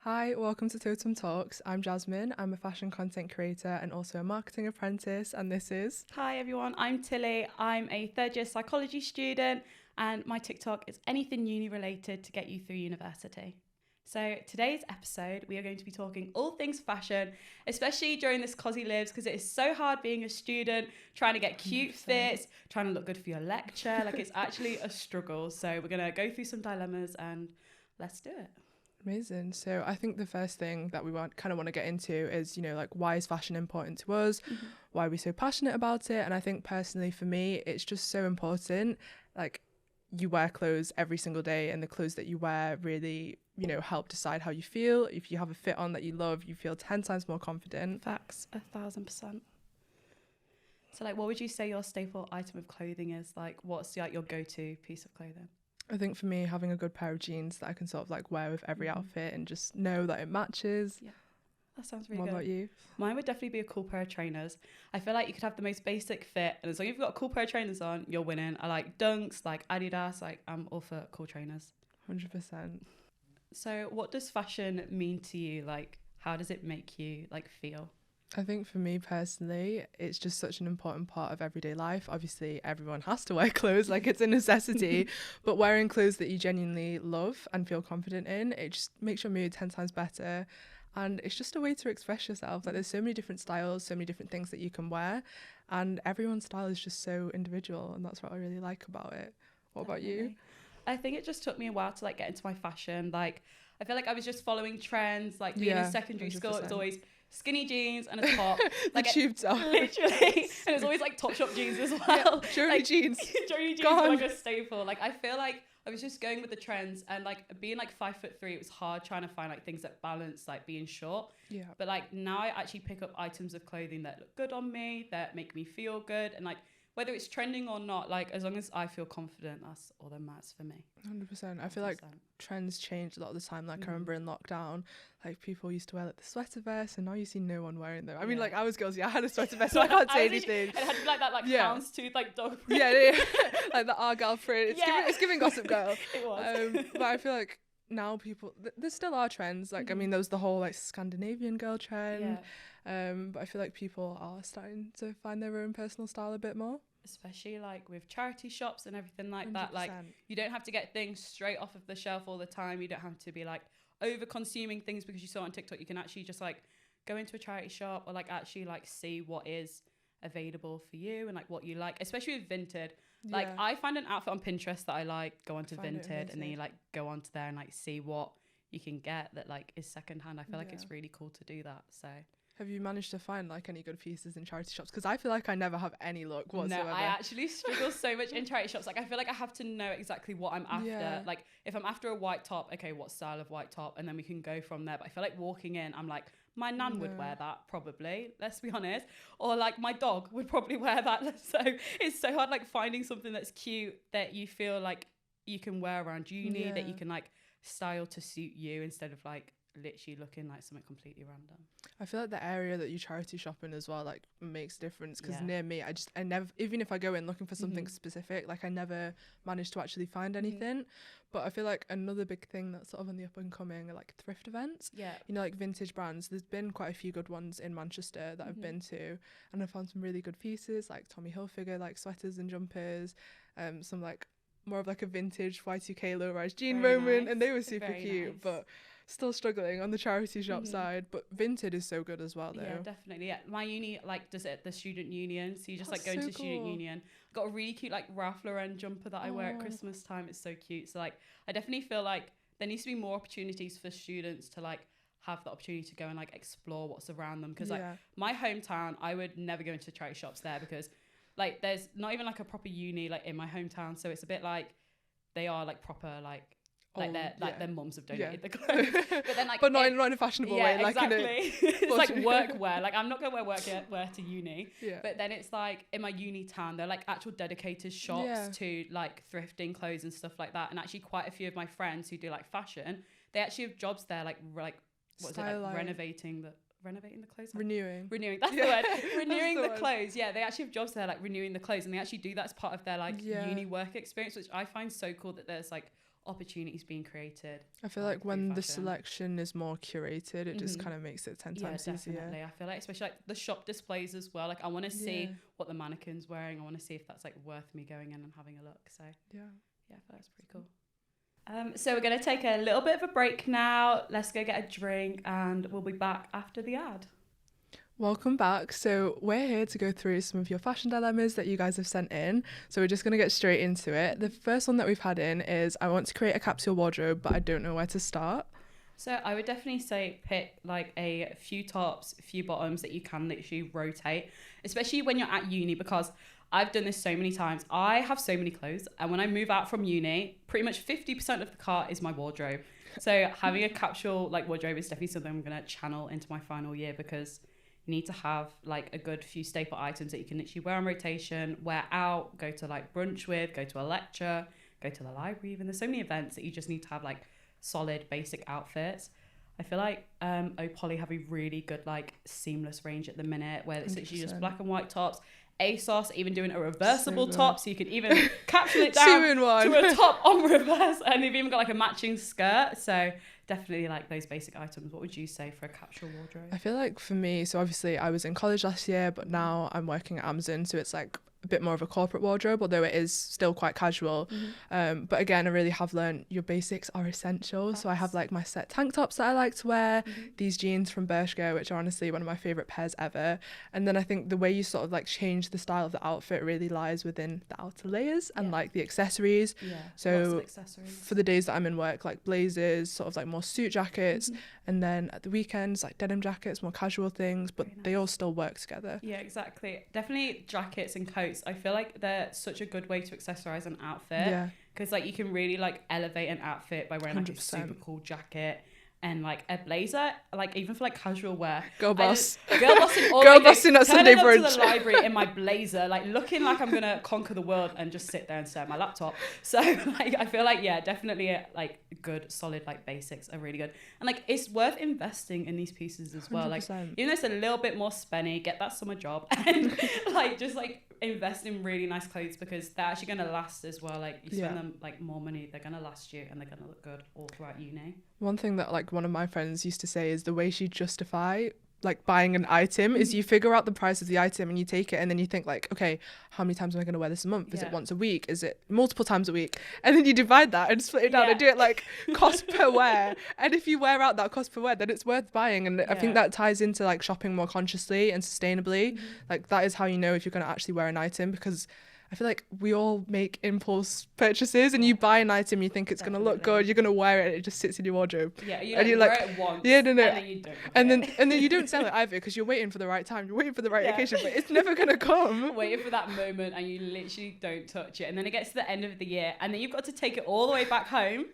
Hi, welcome to TOTUM Talks. I'm Jasmine. I'm a fashion content creator and also a marketing apprentice, and this is... Hi everyone, I'm Tilly. I'm a third year psychology student and my TikTok is anything uni related to get you through university. So today's episode, we are going to be talking all things fashion, especially during this cozy lives, because it is so hard being a student, trying to get cute 100%. fits, trying to look good for your lecture. Like it's actually a struggle. So we're going to go through some dilemmas and let's do it. Amazing. So I think the first thing that we want to get into is, like, why is fashion important to us? Mm-hmm. Why are we so passionate about it? And I think personally for me, it's just so important. Like, you wear clothes every single day, and the clothes that you wear really, help decide how you feel. If you have a fit on that you love, you feel 10 times more confident. Facts, 1,000%. So like, what would you say your staple item of clothing is? Like, what's like your go-to piece of clothing? I think for me, having a good pair of jeans that I can sort of like wear with every outfit and just know that it matches. Yeah, that sounds really What good. about you? Mine would definitely be a cool pair of trainers. I feel like you could have the most basic fit, and as long as you've got a cool pair of trainers on, you're winning. I like Dunks, like Adidas, like I'm all for cool trainers. 100%. So what does fashion mean to you? Like, how does it make you like feel? I think for me personally, it's just such an important part of everyday life. Obviously, everyone has to wear clothes, like it's a necessity, but wearing clothes that you genuinely love and feel confident in, it just makes your mood 10 times better. And it's just a way to express yourself. Like, there's so many different styles, so many different things that you can wear, and everyone's style is just so individual, and that's what I really like about it. What about you? I think it just took me a while to like get into my fashion. Like, I feel like I was just following trends. Like being in secondary 100%. school, it was always skinny jeans and a top. Like the tube top. Literally. And it was always like Topshop jeans as well. Journey like, jeans. Journey jeans were like a staple. Like I feel like I was just going with the trends, and like being like 5'3", it was hard trying to find like things that balance like being short. Yeah. But like now I actually pick up items of clothing that look good on me, that make me feel good, and like whether it's trending or not, like as long as I feel confident, that's all that matters for me. 100%. I feel like trends change a lot of the time. Like I remember in lockdown, like people used to wear like the sweater vest, and now you see no one wearing them. I mean, like I was guilty. I had a sweater vest, so I can't say anything. It had like that, like houndstooth, like dog print. Yeah. Like the Argyle print. It's giving Gossip Girl. It was. But I feel like now people, there still are trends. Like I mean, there was the whole like Scandinavian girl trend. But I feel like people are starting to find their own personal style a bit more. Especially like with charity shops and everything like 100%. that. Like you don't have to get things straight off of the shelf all the time. You don't have to be like over consuming things because you saw it on TikTok. You can actually just like go into a charity shop or like actually like see what is available for you and like what you like, especially with Vinted. Like I find an outfit on Pinterest that I like, go onto Vinted, and then you like go onto there and like see what you can get that like is secondhand. I feel like it's really cool to do that. So have you managed to find like any good pieces in charity shops? Because I feel like I never have any luck whatsoever. No, I actually struggle so much in charity shops. Like I feel like I have to know exactly what I'm after. Yeah. Like if I'm after a white top, okay, what style of white top? And then we can go from there. But I feel like walking in, I'm like, my nan would wear that probably, let's be honest. Or like my dog would probably wear that. So it's so hard like finding something that's cute that you feel like you can wear around uni, that you can like style to suit you instead of like literally looking like something completely random. I feel like the area that you charity shop in as well like makes a difference, because near me I never, even if I go in looking for something specific, like I never managed to actually find anything. But I feel like another big thing that's sort of on the up and coming are like thrift events. Like vintage brands. There's been quite a few good ones in Manchester that I've been to, and I found some really good pieces like Tommy Hilfiger like sweaters and jumpers, some like more of like a vintage Y2K low-rise jean moment, and they were super cute. But still struggling on the charity shop side. But Vinted is so good as well though. Yeah, definitely. Yeah, my uni like does it at the student union, so you just like go into student union. Got a really cute like Ralph Lauren jumper that I wear at Christmas time. It's so cute. So like I definitely feel like there needs to be more opportunities for students to like have the opportunity to go and like explore what's around them, because like my hometown, I would never go into charity shops there because like there's not even like a proper uni like in my hometown, so it's a bit like they are like proper like their mums have donated the clothes, but then like not in a fashionable way, like exactly. It's like work wear. Like I'm not gonna wear work wear to uni, but then it's like in my uni town they're like actual dedicated shops to like thrifting clothes and stuff like that. And actually quite a few of my friends who do like fashion, they actually have jobs there like renovating the clothes, renewing that's the word, renewing the clothes. They actually have jobs there like renewing the clothes, and they actually do that as part of their like uni work experience, which I find so cool, that there's like opportunities being created. I feel like when the selection is more curated, it just kind of makes it 10 times easier. Definitely. I feel like especially like the shop displays as well. Like I want to see what the mannequin's wearing. I want to see if that's like worth me going in and having a look. So yeah, I feel that's pretty cool. So we're going to take a little bit of a break now. Let's go get a drink and we'll be back after the ad. Welcome back. So we're here to go through some of your fashion dilemmas that you guys have sent in. So we're just going to get straight into it. The first one that we've had in is, I want to create a capsule wardrobe, but I don't know where to start. So I would definitely say pick like a few tops, a few bottoms that you can literally rotate, especially when you're at uni, because I've done this so many times. I have so many clothes, and when I move out from uni, pretty much 50% of the cart is my wardrobe. So having a capsule like wardrobe is definitely something I'm going to channel into my final year, because you need to have like a good few staple items that you can literally wear on rotation, wear out, go to like brunch with, go to a lecture, go to the library even. There's so many events that you just need to have like solid basic outfits. I feel like Opoly have a really good like seamless range at the minute, where it's literally just black and white tops. ASOS even doing a reversible top, so you can even capsule it down to a top on reverse, and they've even got like a matching skirt. So definitely like those basic items. What would you say for a capsule wardrobe? I feel like for me, so obviously I was in college last year, but now I'm working at Amazon, so it's like a bit more of a corporate wardrobe, although it is still quite casual. But again, I really have learned your basics are essential. So I have like my set tank tops that I like to wear, these jeans from Bershka, which are honestly one of my favorite pairs ever. And then I think the way you sort of like change the style of the outfit really lies within the outer layers and like the accessories. So for the days that I'm in work, like blazers, sort of like more suit jackets, and then at the weekends like denim jackets, more casual things, but they all still work together. Yeah, exactly. Definitely jackets and coats. I feel like they're such a good way to accessorize an outfit, because like you can really like elevate an outfit by wearing like 100%. A super cool jacket and like a blazer, like even for like casual wear. Girl boss in at Sunday brunch. To the library in my blazer, like looking like I'm gonna conquer the world, and just sit there and stare at my laptop. So like I feel like definitely like good solid like basics are really good, and like it's worth investing in these pieces as well. 100%. Like even though it's a little bit more spenny, get that summer job and like just like invest in really nice clothes, because they're actually going to last as well. Like you spend them like more money, they're going to last you, and they're going to look good all throughout uni. One thing that like one of my friends used to say is the way she justify like buying an item is you figure out the price of the item and you take it, and then you think like, okay, how many times am I going to wear this a month? Is it once a week? Is it multiple times a week? And then you divide that and split it down and do it like cost per wear. And if you wear out that cost per wear, then it's worth buying. And I think that ties into like shopping more consciously and sustainably. Like that is how you know if you're going to actually wear an item, because I feel like we all make impulse purchases, and you buy an item, you think it's going to look good, you're going to wear it, and it just sits in your wardrobe. Yeah, you wear it once, and then you don't. And then you don't sell it either, because you're waiting for the right time, you're waiting for the right occasion, but it's never going to come. Waiting for that moment, and you literally don't touch it. And then it gets to the end of the year, and then you've got to take it all the way back home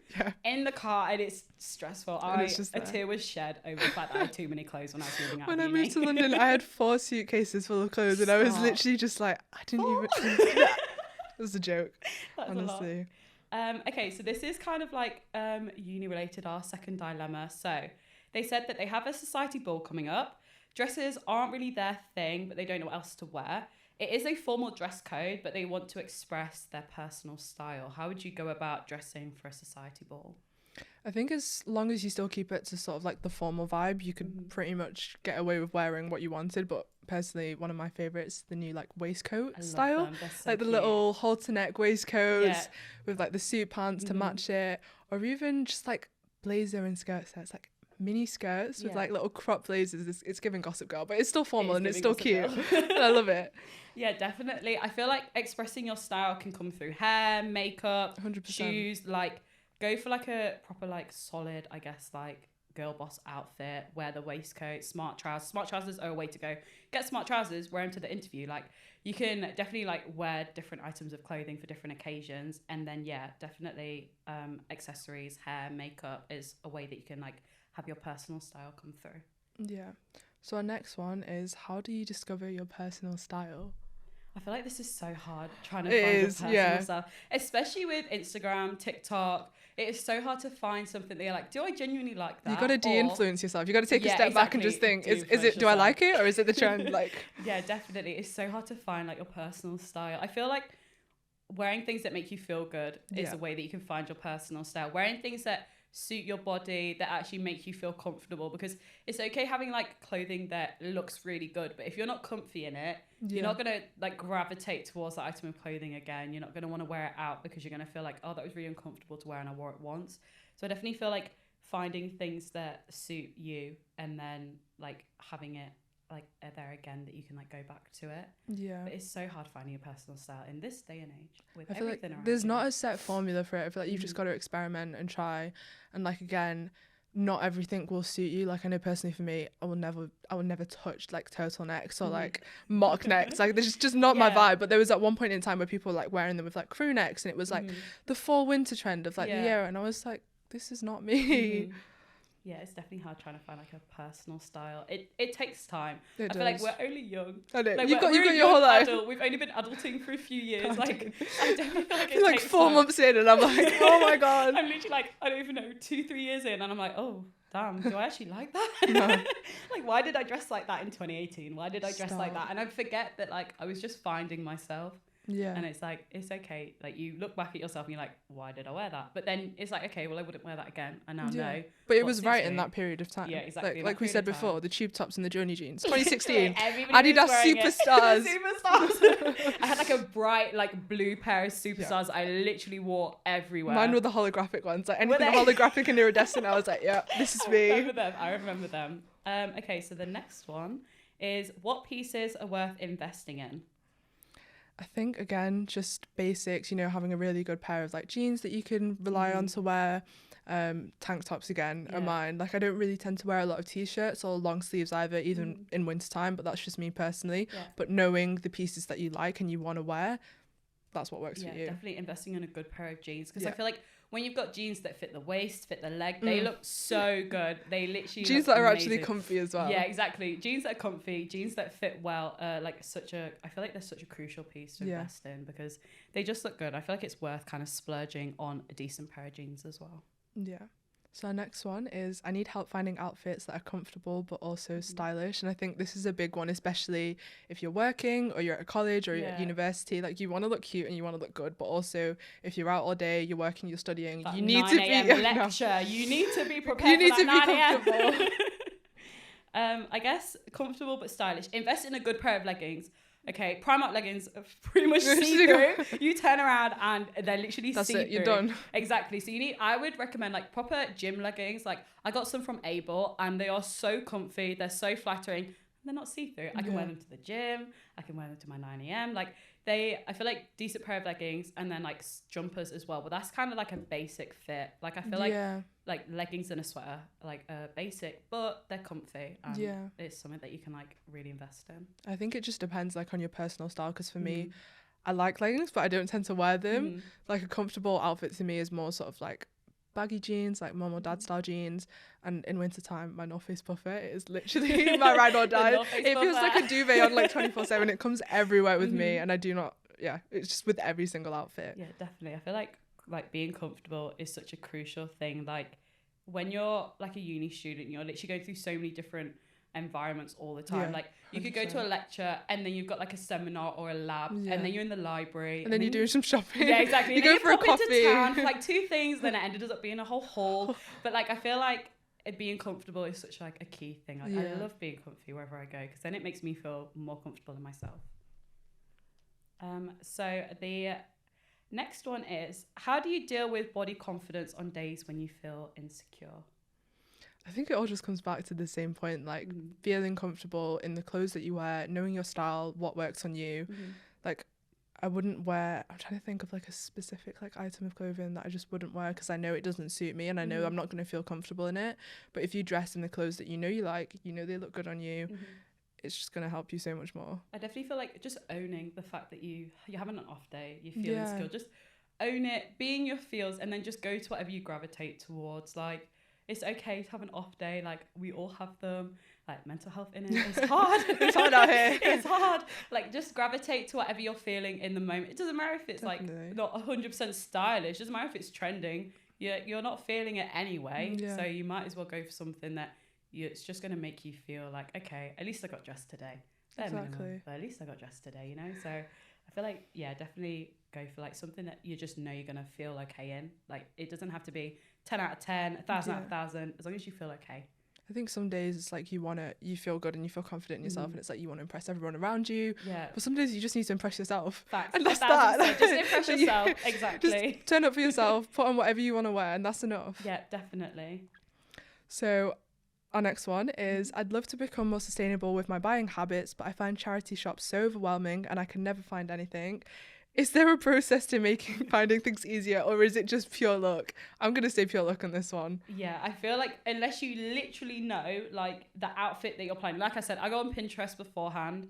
in the car, and it's stressful. A tear was shed over the fact that I had too many clothes when I was moving out. When I moved to London, I had 4 suitcases full of clothes, and I was literally just like, I didn't even... It was a joke, honestly. Okay, so this is kind of like uni related, our second dilemma. So they said that they have a society ball coming up. Dresses aren't really their thing, but they don't know what else to wear. It is a formal dress code, but they want to express their personal style. How would you go about dressing for a society ball? I think as long as you still keep it to sort of like the formal vibe, you could pretty much get away with wearing what you wanted. But personally, one of my favorites, the new like waistcoat style, like the little halter neck waistcoats with like the suit pants to match it, or even just like blazer and skirt sets, like mini skirts with like little crop blazers. It's giving Gossip Girl, but it's still formal and it's still cute. And I love it. Yeah, definitely. I feel like expressing your style can come through hair, makeup, 100%. Shoes, like go for like a proper like solid, I guess, like girl boss outfit. Wear the waistcoat, smart trousers. Smart trousers are a way to go. Get smart trousers, wear them to the interview. Like you can definitely like wear different items of clothing for different occasions. And then definitely accessories, hair, makeup is a way that you can like have your personal style come through. Yeah. So our next one is, how do you discover your personal style? I feel like this is so hard trying to find your personal style, especially with Instagram, TikTok. It is so hard to find something that you're like, do I genuinely like that? You got to de-influence yourself. You got to take a step back and just think, is it, do I like it, or is it the trend? Like, yeah, definitely. It's so hard to find like your personal style. I feel like wearing things that make you feel good is a way that you can find your personal style. Wearing things that suit your body, that actually make you feel comfortable, because it's okay having like clothing that looks really good, but if you're not comfy in it, you're not gonna like gravitate towards that item of clothing again. You're not gonna want to wear it out because you're gonna feel like, oh, that was really uncomfortable to wear and I wore it once. So I definitely feel like finding things that suit you and then like having it like there again, that you can like go back to it. But it's so hard finding a personal style in this day and age with I feel everything like around there's you. not a set formula for it. I feel like you've just got to experiment and try, and like again, not everything will suit you. Like I know personally for me, I will never touch like turtlenecks or like mock necks. Like this is just not my vibe. But there was at one point in time where people were like wearing them with like crew necks, and it was like the fall winter trend of like the era, and I was like, this is not me. Yeah, it's definitely hard trying to find like a personal style. It takes time. I feel like we're only young. I know. Like, You've got your whole life. We've only been adulting for a few years. Like I definitely feel like I feel like 4 months in, and I'm like, oh my god. I'm literally like, I don't even know, 2-3 years in, and I'm like, oh damn, do I actually like that? No. Like, why did I dress like that in 2018? Why did I dress like that? And I forget that like I was just finding myself. Yeah. And it's like, it's okay. Like you look back at yourself and you're like, why did I wear that? But then it's like, okay, well, I wouldn't wear that again. I now know. But it was right in that period of time. Yeah, exactly. Like we said before, the tube tops and the journey jeans. 2016. Adidas Superstars. Superstars. I had like a bright like blue pair of Superstars I literally wore everywhere. Mine were the holographic ones. Like anything holographic and iridescent, I was like, yeah, this is me. I remember them. Okay, so the next one is, what pieces are worth investing in? I think again, just basics, you know, having a really good pair of like jeans that you can rely on to wear. Tank tops again are mine. Like I don't really tend to wear a lot of t-shirts or long sleeves either, even in winter time, but that's just me personally. But knowing the pieces that you like and you want to wear, that's what works for you. Definitely investing in a good pair of jeans, because I feel like when you've got jeans that fit the waist, fit the leg, they look so good. They literally jeans that are actually comfy as well. Yeah, exactly. Jeans that are comfy, jeans that fit well. I feel like they're such a crucial piece to invest in, because they just look good. I feel like it's worth kind of splurging on a decent pair of jeans as well. Yeah. So our next one is, I need help finding outfits that are comfortable but also stylish. And I think this is a big one, especially if you're working or you're at college or you're at university. Like you want to look cute and you want to look good, but also if you're out all day, you're working, you're studying, that you need to be lecture. You need to be prepared. You need to be comfortable. I guess comfortable but stylish. Invest in a good pair of leggings. Okay, Primark leggings are pretty much see-through. You turn around and they're literally That's see-through. it, you're done. Exactly. So I would recommend like proper gym leggings. Like I got some from Able and they are so comfy. They're so flattering. They're not see-through. I can wear them to the gym. I can wear them to my 9 a.m. Like I feel like decent pair of leggings and then like jumpers as well. But that's kind of like a basic fit. Like I feel like leggings and a sweater, like basic, but they're comfy. And it's something that you can like really invest in. I think it just depends like on your personal style, because for me, I like leggings, but I don't tend to wear them. Like a comfortable outfit to me is more sort of like baggy jeans, like mom or dad style jeans, and in winter time my North Face puffer is literally my ride or die. It feels like a duvet on like 24/7. It comes everywhere with me, and I do not it's just with every single outfit. Yeah, definitely. I feel like being comfortable is such a crucial thing. Like when you're like a uni student, you're literally going through so many different environments all the time. Like you could go to a lecture and then you've got like a seminar or a lab, and then you're in the library, and then you're doing some shopping. Yeah, exactly. You go for a coffee into town for like 2 things, then it ended up being a whole haul. But like I feel like being comfortable is such like a key thing. Like I love being comfy wherever I go, because then it makes me feel more comfortable in myself. So the next one is, how do you deal with body confidence on days when you feel insecure? I think it all just comes back to the same point, like feeling comfortable in the clothes that you wear, knowing your style, what works on you. Like I wouldn't wear, I'm trying to think of like a specific like item of clothing that I just wouldn't wear because I know it doesn't suit me and I know I'm not going to feel comfortable in it. But if you dress in the clothes that you know you like, you know they look good on you, it's just going to help you so much more. I definitely feel like just owning the fact that you're having an off day, you feel insecure, just own it, be in your feels, and then just go to whatever you gravitate towards. Like it's okay to have an off day, like we all have them. Like mental health in it, it's hard. It's hard out here. It's hard. Like just gravitate to whatever you're feeling in the moment. It doesn't matter if it's like not 100% stylish. It doesn't matter if it's trending. You're not feeling it anyway. So you might as well go for something that it's just going to make you feel like, okay, at least I got dressed today. Exactly. But at least I got dressed today, you know? So I feel like, definitely go for like something that you just know you're gonna feel okay in. Like it doesn't have to be 10 out of 10, 1,000 out of 1,000, as long as you feel okay. I think some days it's like you feel good and you feel confident in yourself, and it's like you want to impress everyone around you. Yeah. But some days you just need to impress yourself. Facts. And that's that. Just impress yourself. Exactly. Just turn up for yourself, put on whatever you want to wear, and that's enough. Yeah, definitely. So our next one is, I'd love to become more sustainable with my buying habits, but I find charity shops so overwhelming and I can never find anything. Is there a process to finding things easier, or is it just pure luck? I'm going to say pure luck on this one. Yeah, I feel like unless you literally know like the outfit that you're planning, like I said, I go on Pinterest beforehand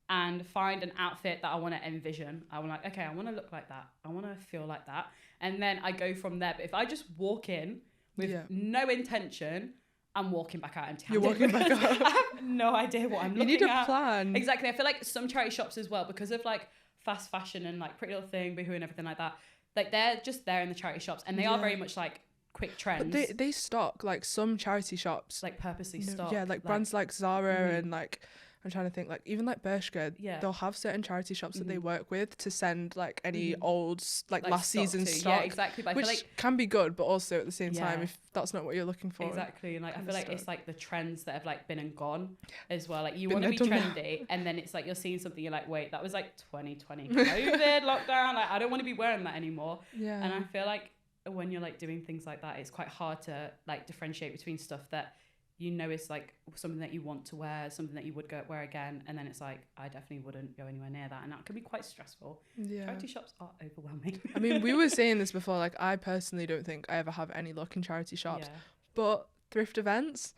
and find an outfit that I want to envision. I'm like, okay, I want to look like that. I want to feel like that. And then I go from there. But if I just walk in with no intention, I'm walking back out empty-handed. You're walking back out. I have no idea what I'm looking at. You need a plan. Exactly. I feel like some charity shops as well, because of like fast fashion and like Pretty Little Thing, Boohoo and everything like that, like they're just there in the charity shops, and they are very much like quick trends. But they stock like some charity shops, like purposely stock. Yeah, like brands like Zara and like, I'm trying to think, like even like Bershka, they'll have certain charity shops that they work with to send like any old like last season's stock. Yeah, exactly. But which I feel like can be good, but also at the same time, if that's not what you're looking for. Exactly. And like I feel like it's like the trends that have like been and gone as well. Like you want to be trendy, and then it's like you're seeing something, you're like, wait, that was like 2020 COVID lockdown. Like I don't want to be wearing that anymore. Yeah. And I feel like when you're like doing things like that, it's quite hard to like differentiate between stuff that you know is like something that you want to wear, something that you would go wear again, and then it's like I definitely wouldn't go anywhere near that, and that can be quite stressful. Charity shops are overwhelming. I mean, we were saying this before, like I personally don't think I ever have any luck in charity shops, but thrift events,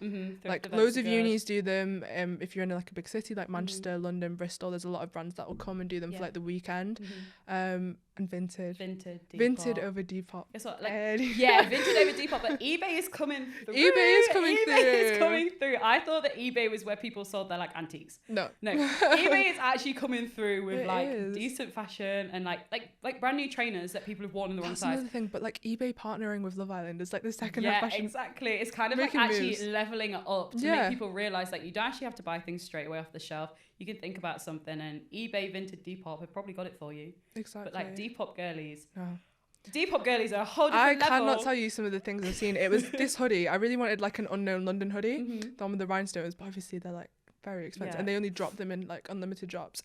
loads of unis do them. If you're in like a big city like Manchester, London, Bristol, there's a lot of brands that will come and do them for like the weekend. And Vinted over Depop. It's what, like, Vinted over Depop, but eBay is coming through. eBay is coming through. I thought that eBay was where people sold their like antiques. No. eBay is actually coming through with decent fashion and like brand new trainers that people have worn in the wrong size. That's another thing, but like eBay partnering with Love Island is like the second hand fashion. Yeah, exactly. It's kind of like actually leveling it up to make people realize that you don't actually have to buy things straight away off the shelf. You can think about something, and eBay, Vinted, Depop have probably got it for you. Exactly. But like Depop girlies. Depop girlies are a whole different level. I cannot tell you some of the things I've seen. It was this hoodie. I really wanted like an unknown London hoodie, the one with the rhinestones, but obviously they're like very expensive, and they only drop them in like unlimited drops.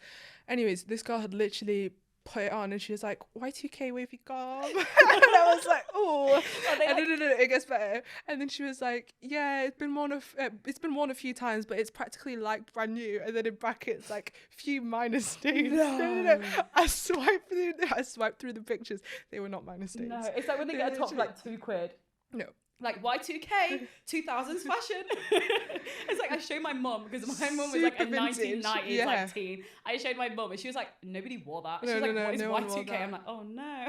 Anyways, this girl had literally put it on and she was like, Y2K wavy garb. And I was like, oh, no, it gets better. And then she was like, yeah, it's been worn a few times, but it's practically like brand new. And then in brackets, like few minor stains. No. I swiped through the pictures. They were not minor stains. No, it's like when they get a top for like £2. No. Like Y2K, 2000s fashion. It's like I showed my mum, because my mum was like a 1990s like teen. I showed my mum and she was like, nobody wore that. She was like, what is Y2K? I'm like, oh no.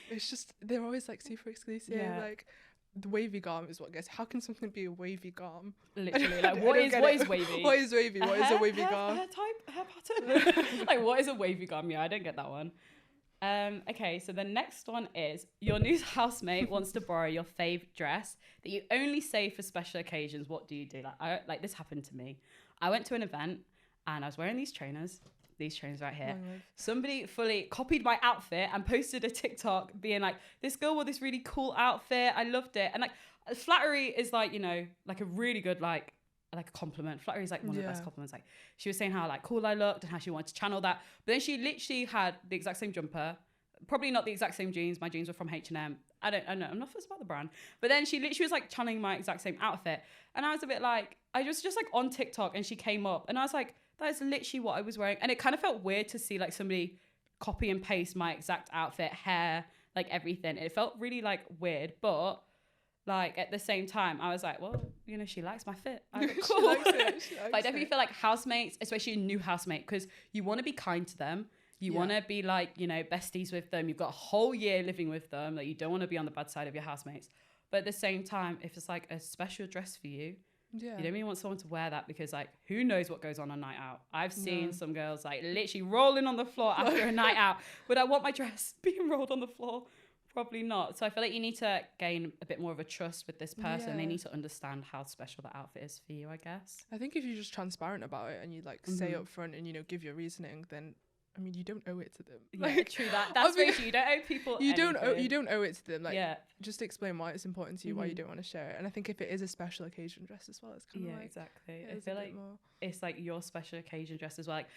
It's just, they're always like super exclusive. Like the wavy garm is what gets. How can something be a wavy garm? Literally, like what is wavy? What is wavy? What is a wavy garm? Hair type, hair pattern. Like what is a wavy garm? Yeah, I don't get that one. Okay, so the next one is your new housemate wants to borrow your fave dress that you only save for special occasions. What do you do? Like this happened to me. I went to an event and I was wearing these trainers right here. Somebody fully copied my outfit and posted a TikTok being like, this girl wore this really cool outfit. I loved it. And like flattery is like, you know, like a really good like a compliment. Flattery is like one of the best compliments. Like she was saying how like cool I looked and how she wanted to channel that. But then she literally had the exact same jumper, probably not the exact same jeans. My jeans were from H&M. I don't know. I'm not fussed about the brand. But then she literally was like channeling my exact same outfit. And I was a bit like, I was just like on TikTok and she came up and I was like, that is literally what I was wearing. And it kind of felt weird to see like somebody copy and paste my exact outfit, hair, like everything. It felt really like weird, but like at the same time, I was like, well, you know, she likes my fit. I look cool. But I definitely feel like housemates, especially a new housemate, because you want to be kind to them. You want to be like, you know, besties with them. You've got a whole year living with them. Like you don't want to be on the bad side of your housemates. But at the same time, if it's like a special dress for you, you don't really want someone to wear that because like who knows what goes on a night out. I've seen some girls like literally rolling on the floor after a night out. Would I want my dress being rolled on the floor? Probably not. So I feel like you need to gain a bit more of a trust with this person. They need to understand how special the outfit is for you, I guess. I think if you're just transparent about it and you like say up front and, you know, give your reasoning, then I mean, you don't owe it to them. Yeah, true that. That's very true. You don't owe people you anything. don't owe it to them. Like, yeah. just explain why it's important to you, why you don't want to share it. And I think if it is a special occasion dress as well, it's kind of like, exactly. Yeah, I feel like it's like your special occasion dress as well. Like,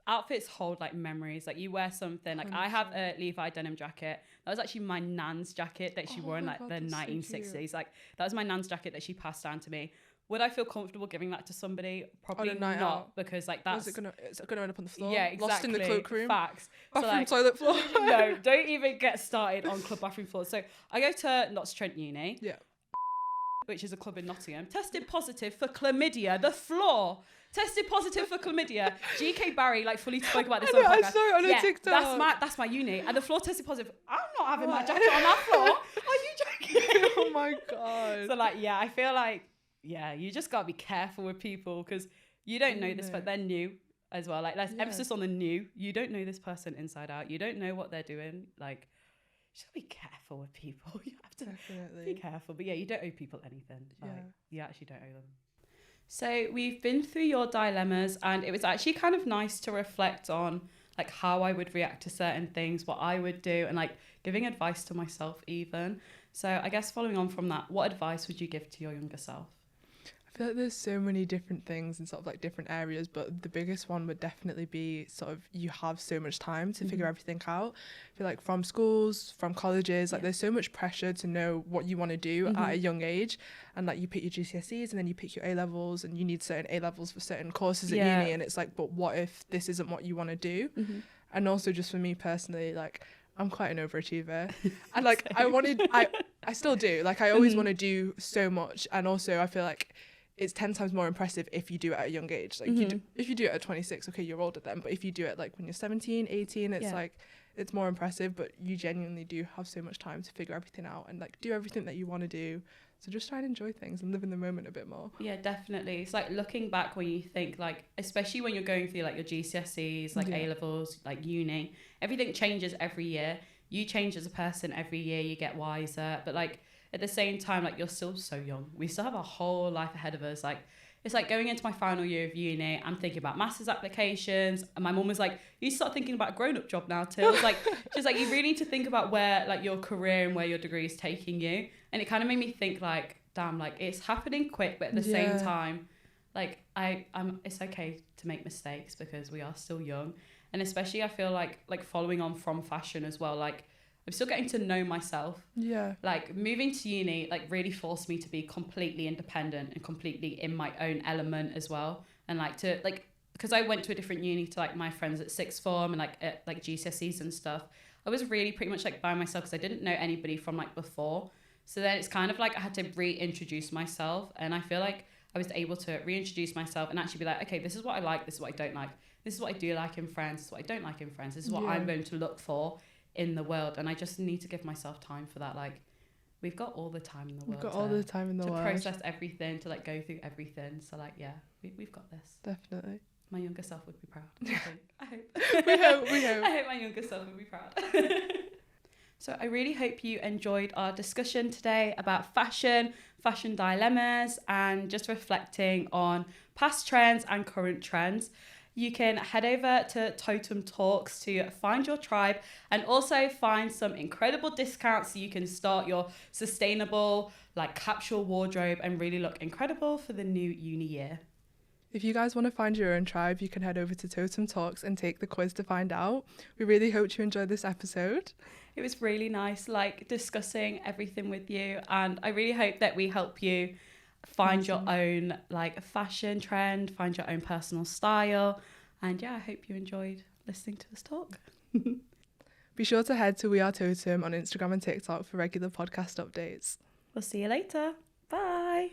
outfits hold like memories. Like, you wear something. Like, 100%. I have a Levi denim jacket. That was actually my nan's jacket that she wore in like the 1960s. So like, that was my nan's jacket that she passed down to me. Would I feel comfortable giving that to somebody? Probably not, because like that's it's gonna end up on the floor. Yeah, exactly. Lost in the cloakroom. Facts. Bathroom, toilet floor. No, don't even get started on club bathroom floors. So I go to Notts Trent Uni. Yeah. Which is a club in Nottingham. Tested positive for chlamydia. The floor. Tested positive for chlamydia. GK Barry like fully spoke about this on the podcast. I saw it on TikTok. That's my uni. And the floor tested positive. I'm not having my jacket on that floor. Are you joking? Oh my god. So like, yeah, I feel like, yeah, you just gotta be careful with people because you don't know this, but they're new as well. Like, let's emphasis on the new. You don't know this person inside out. You don't know what they're doing. Like, just gotta be careful with people. You have to be careful. But yeah, you don't owe people anything. Like, you actually don't owe them. So we've been through your dilemmas, and it was actually kind of nice to reflect on like how I would react to certain things, what I would do, and like giving advice to myself even. So I guess following on from that, what advice would you give to your younger self? I feel like there's so many different things in sort of like different areas, but the biggest one would definitely be sort of you have so much time to figure everything out. I feel like from schools, from colleges, like there's so much pressure to know what you want to do at a young age, and like you pick your GCSEs and then you pick your A-levels and you need certain A-levels for certain courses at uni, and it's like, but what if this isn't what you want to do? And also just for me personally, like I'm quite an overachiever and like I still do, like I always want to do so much, and also I feel like it's 10 times more impressive if you do it at a young age. Like if you do it at 26, okay, you're older then, but if you do it like when you're 17, 18, it's like it's more impressive, but you genuinely do have so much time to figure everything out and like do everything that you want to do. So just try and enjoy things and live in the moment a bit more. Yeah, definitely. It's like looking back when you think like, especially when you're going through like your GCSEs, like A-levels, like uni, everything changes every year. You change as a person every year, you get wiser, but like at the same time, like you're still so young. We still have a whole life ahead of us. Like it's like going into my final year of uni, I'm thinking about master's applications, and my mum was like, you start thinking about a grown-up job now, Till. Like she's like, you really need to think about where like your career and where your degree is taking you. And it kind of made me think like, damn, like it's happening quick, but at the same time, like it's okay to make mistakes because we are still young. And especially I feel like following on from fashion as well, like I'm still getting to know myself. Yeah. Like moving to uni like really forced me to be completely independent and completely in my own element as well. And like to like, because I went to a different uni to like my friends at sixth form and like at like GCSEs and stuff, I was really pretty much like by myself because I didn't know anybody from like before. So then it's kind of like I had to reintroduce myself, and I feel like I was able to reintroduce myself and actually be like, okay, this is what I like, this is what I don't like, this is what I do like in friends, this is what I don't like in friends, this is what I'm going to look for in the world. And I just need to give myself time for that. Like we've got all the time in the world. We've got all the time in the world to process everything, to like go through everything. So like, yeah, we've got this. Definitely. My younger self would be proud. I hope. We hope. I hope my younger self would be proud. So I really hope you enjoyed our discussion today about fashion dilemmas, and just reflecting on past trends and current trends. You can head over to TOTUM Talks to find your tribe and also find some incredible discounts so you can start your sustainable like capsule wardrobe and really look incredible for the new uni year. If you guys want to find your own tribe, you can head over to TOTUM Talks and take the quiz to find out. We really hope you enjoyed this episode. It was really nice like discussing everything with you, and I really hope that we help you find your own like fashion trend, find your own personal style, and yeah, I hope you enjoyed listening to us talk. Be sure to head to We Are Totum on Instagram and TikTok for regular podcast updates. We'll see you later. Bye.